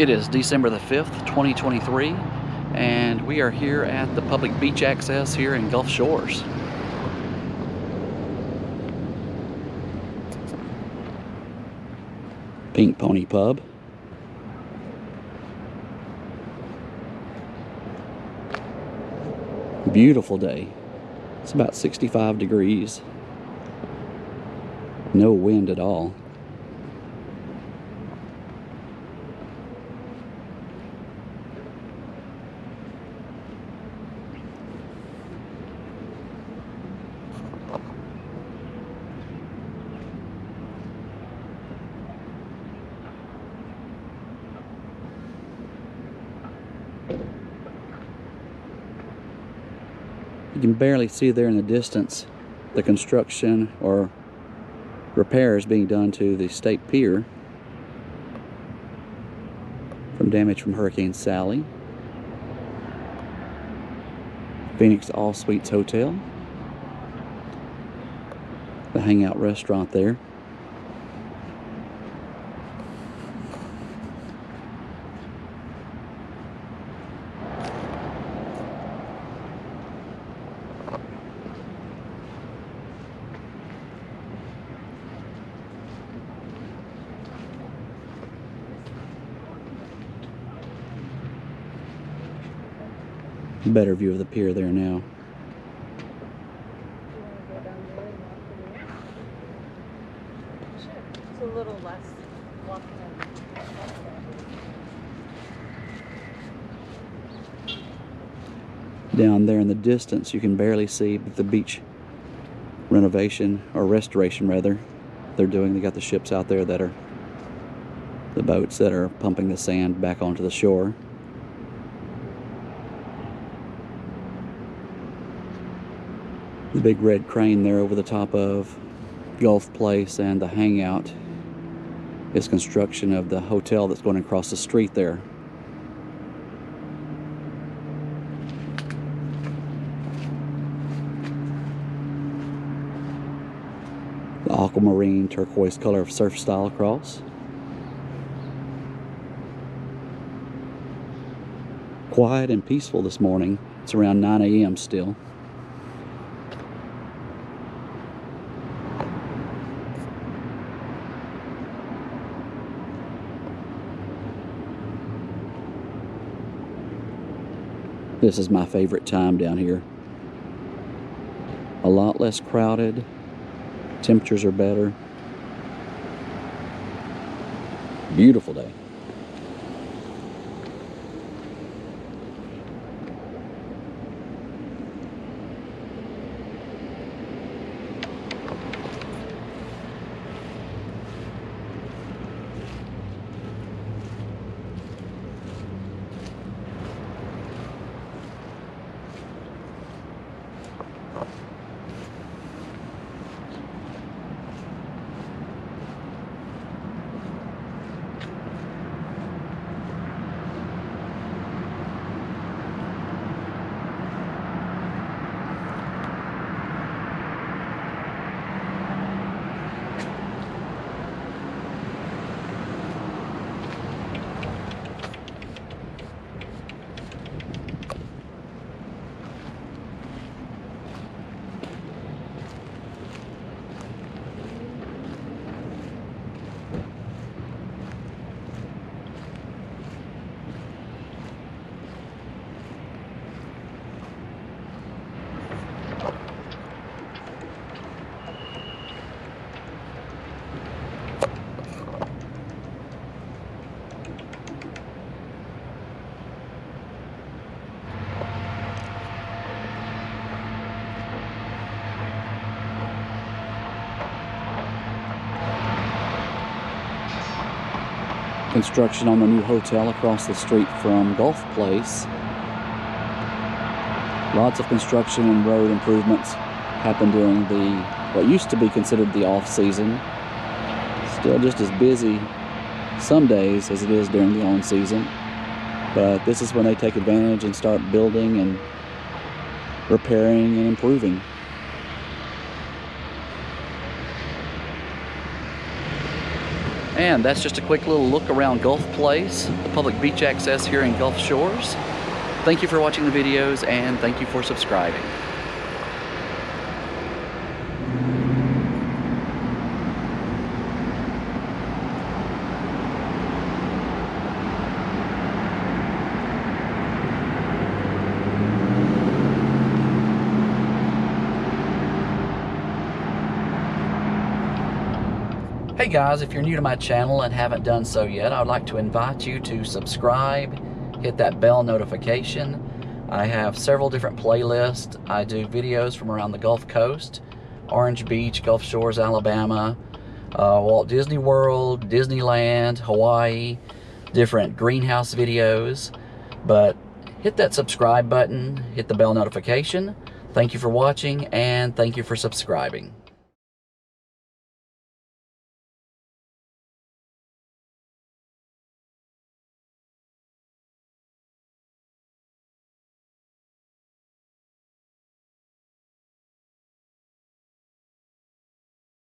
It is December the 5th, 2023, and we are here at the public beach access here in Gulf Shores. Pink Pony Pub. Beautiful day. It's about 65 degrees. No wind at all. You can barely see there in the distance the construction or repairs being done to the State Pier from damage from Hurricane Sally. Phoenix All Suites Hotel. The Hangout Restaurant there. Better view of the pier there now. It's a little less walking. Down there in the distance, you can barely see the beach renovation, or restoration rather, they're doing. They got the ships out there that are the boats that are pumping the sand back onto the shore. The big red crane there over the top of Gulf Place and the Hangout is construction of the hotel that's going across the street there. The aquamarine turquoise color of surf style across. Quiet and peaceful this morning. It's around 9 a.m. still. This is my favorite time down here. A lot less crowded. Temperatures are better. Beautiful day. Construction on the new hotel across the street from Gulf Place. Lots of construction and road improvements happened during what used to be considered the off-season. Still just as busy some days as it is during the on-season. But this is when they take advantage and start building and repairing and improving. And that's just a quick little look around Gulf Place, the public beach access here in Gulf Shores. Thank you for watching the videos, and thank you for subscribing. Hey guys, if you're new to my channel and haven't done so yet, I'd like to invite you to subscribe, hit that bell notification. I have several different playlists. I do videos from around the Gulf Coast, Orange Beach, Gulf Shores, Alabama, Walt Disney World, Disneyland, Hawaii, different greenhouse videos. But hit that subscribe button, hit the bell notification. Thank you for watching, and thank you for subscribing.